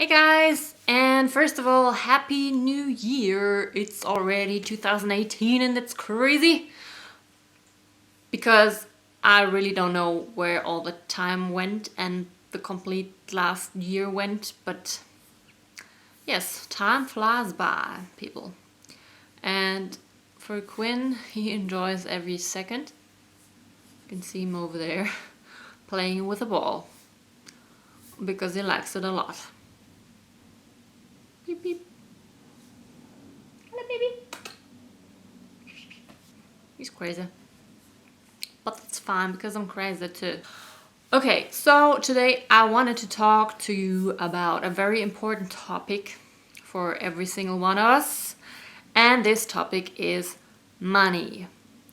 Hey guys, and first of all, Happy New Year! It's already 2018 and it's crazy because I really don't know where all the time went and the complete last year went, but yes, time flies by, people. And for Quinn, he enjoys every second. You can see him over there playing with a ball because he likes it a lot. Beep beep. Hello, baby. He's crazy. But that's fine because I'm crazy too. Okay, so today I wanted to talk to you about a very important topic for every single one of us. And this topic is money.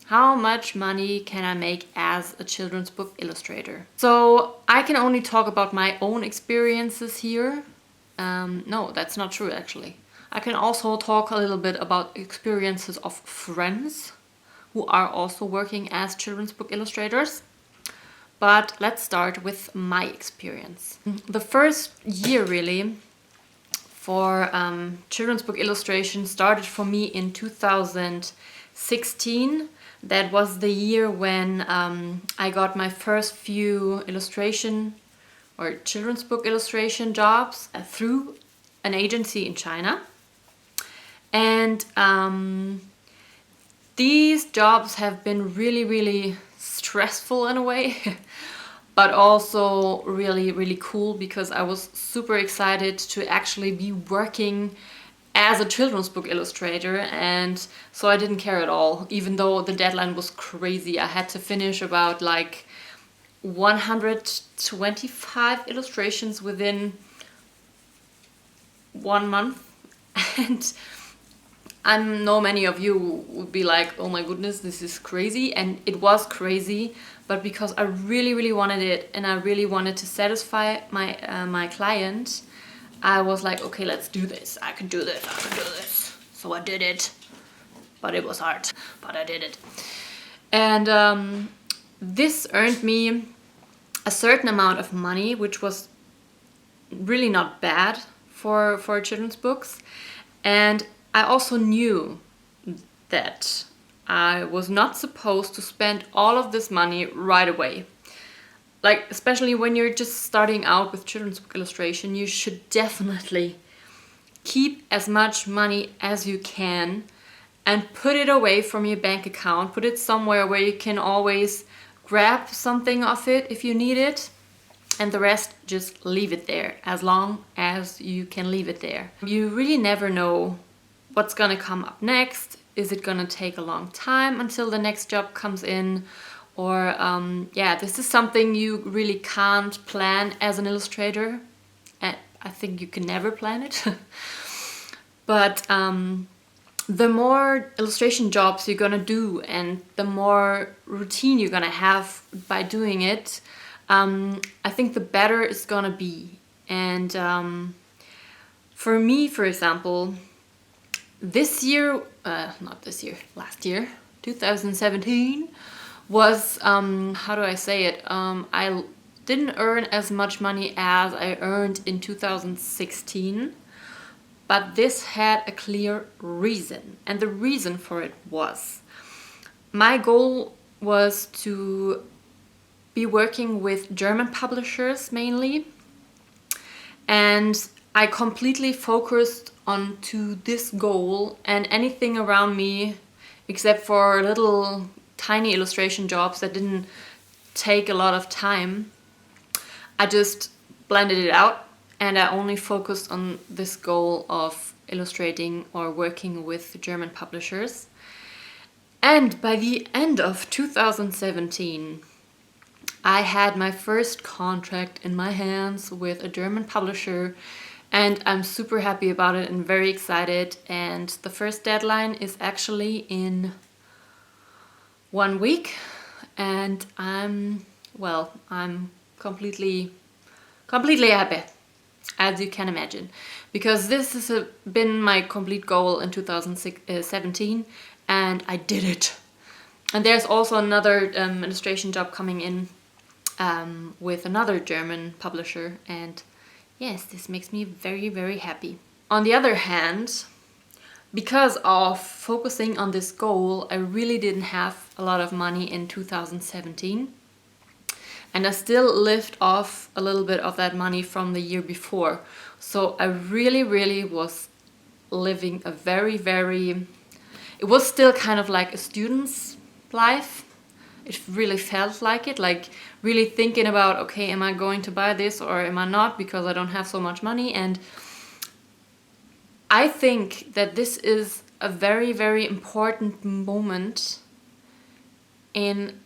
How much money can I make as a children's book illustrator? So I can only talk about my own experiences here. No, that's not true actually. I can also talk a little bit about experiences of friends who are also working as children's book illustrators. But let's start with my experience. The first year really for children's book illustration started for me in 2016. That was the year when I got my first few illustration or children's book illustration jobs through an agency in China. And these jobs have been really stressful in a way, but also really cool because I was super excited to actually be working as a children's book illustrator, and so I didn't care at all, even though the deadline was crazy. I had to finish about like 125 illustrations within 1 month. And I know many of you would be like, oh my goodness, this is crazy. And it was crazy, but because I really wanted it and I really wanted to satisfy my client, I was like, okay, let's do this. I can do this. So I did it, but it was hard, but I did it. And this earned me a certain amount of money, which was really not bad for children's books. And I also knew that I was not supposed to spend all of this money right away. Like, especially when you're just starting out with children's book illustration, you should definitely keep as much money as you can and put it away from your bank account. Put it somewhere where you can always grab something of it if you need it. And the rest, just leave it there as long as you can leave it there. You really never know what's gonna come up next. Is it gonna take a long time until the next job comes in? Or yeah, this is something you really can't plan as an illustrator. And I think you can never plan it. But the more illustration jobs you're gonna do and the more routine you're gonna have by doing it, I think the better it's gonna be. And for me, for example, this year, not this year, last year, 2017, was, how do I say it? I didn't earn as much money as I earned in 2016, but this had a clear reason. And the reason for it was, my goal was to be working with German publishers mainly, and I completely focused on to this goal, and anything around me except for little tiny illustration jobs that didn't take a lot of time, I just blended it out and I only focused on this goal of illustrating or working with German publishers. And by the end of 2017, I had my first contract in my hands with a German publisher, and I'm super happy about it and very excited. And the first deadline is actually in 1 week, and I'm completely happy, as you can imagine, because this has been my complete goal in 2017, and I did it. And there's also another illustration job coming in with another German publisher, and yes, this makes me very, very happy. On the other hand, because of focusing on this goal, I really didn't have a lot of money in 2017. And I still lived off a little bit of that money from the year before. So I really, really was living a very, very... It was still kind of like a student's life. It really felt like it, like really thinking about, okay, am I going to buy this or am I not, because I don't have so much money. And I think that this is a very, very important moment in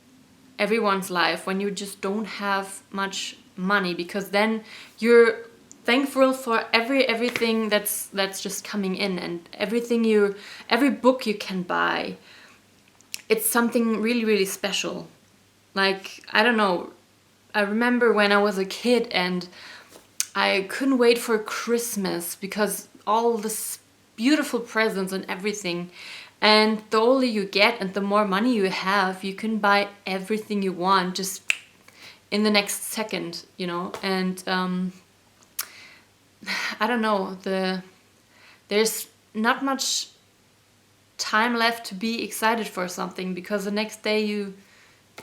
everyone's life when you just don't have much money, because then you're thankful for everything that's just coming in, and every book you can buy, it's something really, really special. Like, I don't know, I remember when I was a kid and I couldn't wait for Christmas because all this beautiful presents and everything. And the older you get and the more money you have, you can buy everything you want just in the next second, you know. And I don't know, there's not much time left to be excited for something, because the next day you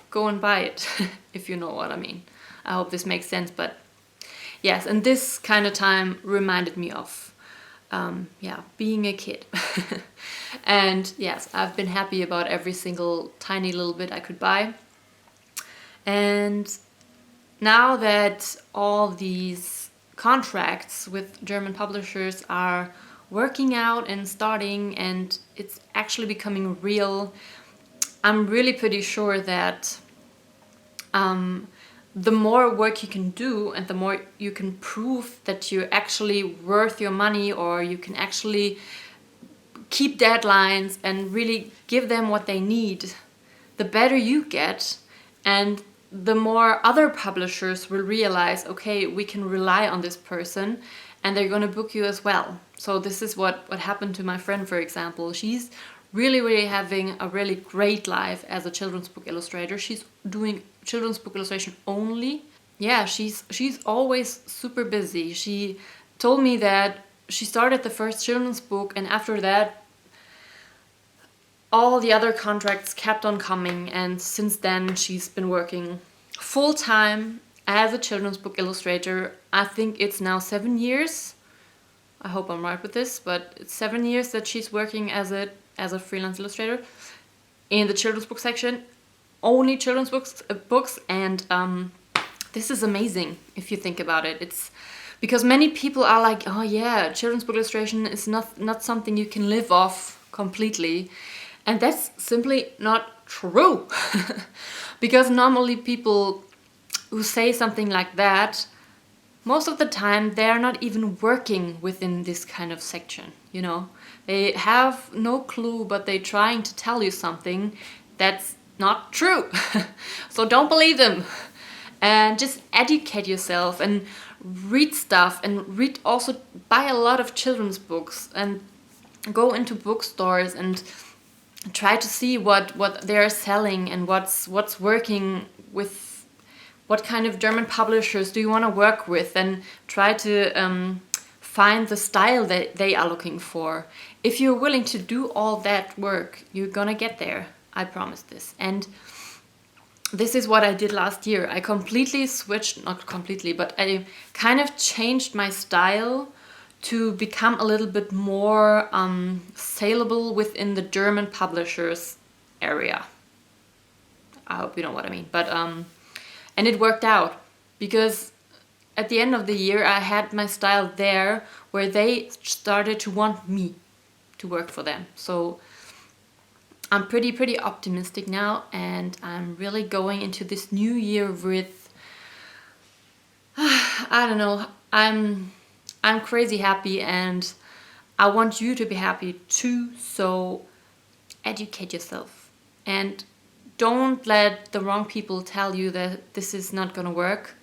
go and buy it, if you know what I mean. I hope this makes sense, but yes, and this kind of time reminded me of being a kid. And yes, I've been happy about every single tiny little bit I could buy. And now that all these contracts with German publishers are working out and starting, and it's actually becoming real, I'm really pretty sure that the more work you can do and the more you can prove that you're actually worth your money, or you can actually keep deadlines and really give them what they need, the better you get. And the more other publishers will realize, okay, we can rely on this person, and they're going to book you as well. So this is what happened to my friend, for example. She's really, really having a really great life as a children's book illustrator. She's doing children's book illustration only. Yeah, she's always super busy. She told me that she started the first children's book, and after that all the other contracts kept on coming, and since then she's been working full-time as a children's book illustrator. I think it's now 7 years. I hope I'm right with this, but it's 7 years that she's working as a freelance illustrator in the children's book section, only children's books. And this is amazing if you think about it. It's because many people are like, oh yeah, children's book illustration is not something you can live off completely. And that's simply not true. Because normally people who say something like that, most of the time they are not even working within this kind of section, you know. They have no clue, but they're trying to tell you something that's not true. So don't believe them. And just educate yourself and read stuff, and buy a lot of children's books, and go into bookstores and try to see what they're selling and what's working with. What kind of German publishers do you want to work with, and try to find the style that they are looking for. If you're willing to do all that work, you're gonna get there. I promise this. And this is what I did last year. I completely switched, not completely, but I kind of changed my style to become a little bit more saleable within the German publishers area. I hope you know what I mean. But and it worked out, because at the end of the year I had my style there where they started to want me to work for them. So I'm pretty optimistic now, and I'm really going into this new year with I don't know, I'm crazy happy, and I want you to be happy too. So educate yourself, and don't let the wrong people tell you that this is not gonna work,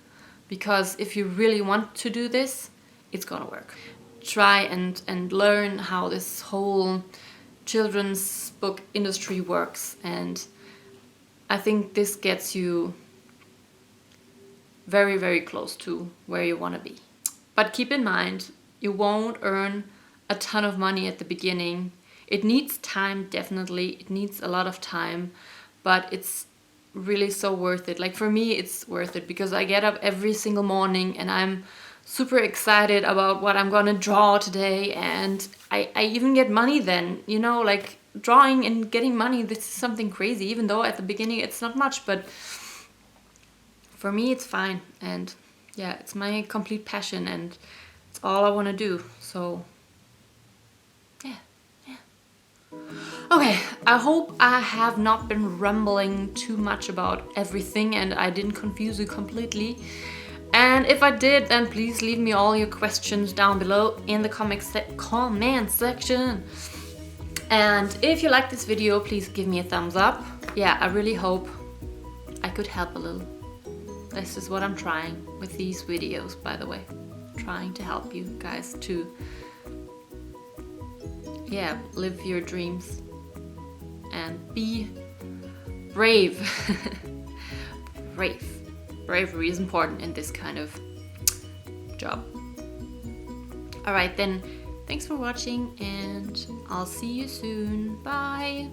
because if you really want to do this, it's gonna work. Try and learn how this whole children's book industry works, and I think this gets you very, very close to where you want to be. But keep in mind, you won't earn a ton of money at the beginning. It needs time, definitely. It needs a lot of time, but it's really so worth it. Like for me, it's worth it because I get up every single morning and I'm super excited about what I'm gonna draw today, and I even get money then, you know, like drawing and getting money, this is something crazy, even though at the beginning it's not much, but for me it's fine. And yeah, it's my complete passion and it's all I want to do. So yeah. Okay, I hope I have not been rambling too much about everything and I didn't confuse you completely. And if I did, then please leave me all your questions down below in the comment section. And if you like this video, please give me a thumbs up. Yeah, I really hope I could help a little. This is what I'm trying with these videos, by the way. Trying to help you guys to, yeah, live your dreams and be brave. Brave. Bravery is important in this kind of job. Alright then, thanks for watching and I'll see you soon. Bye!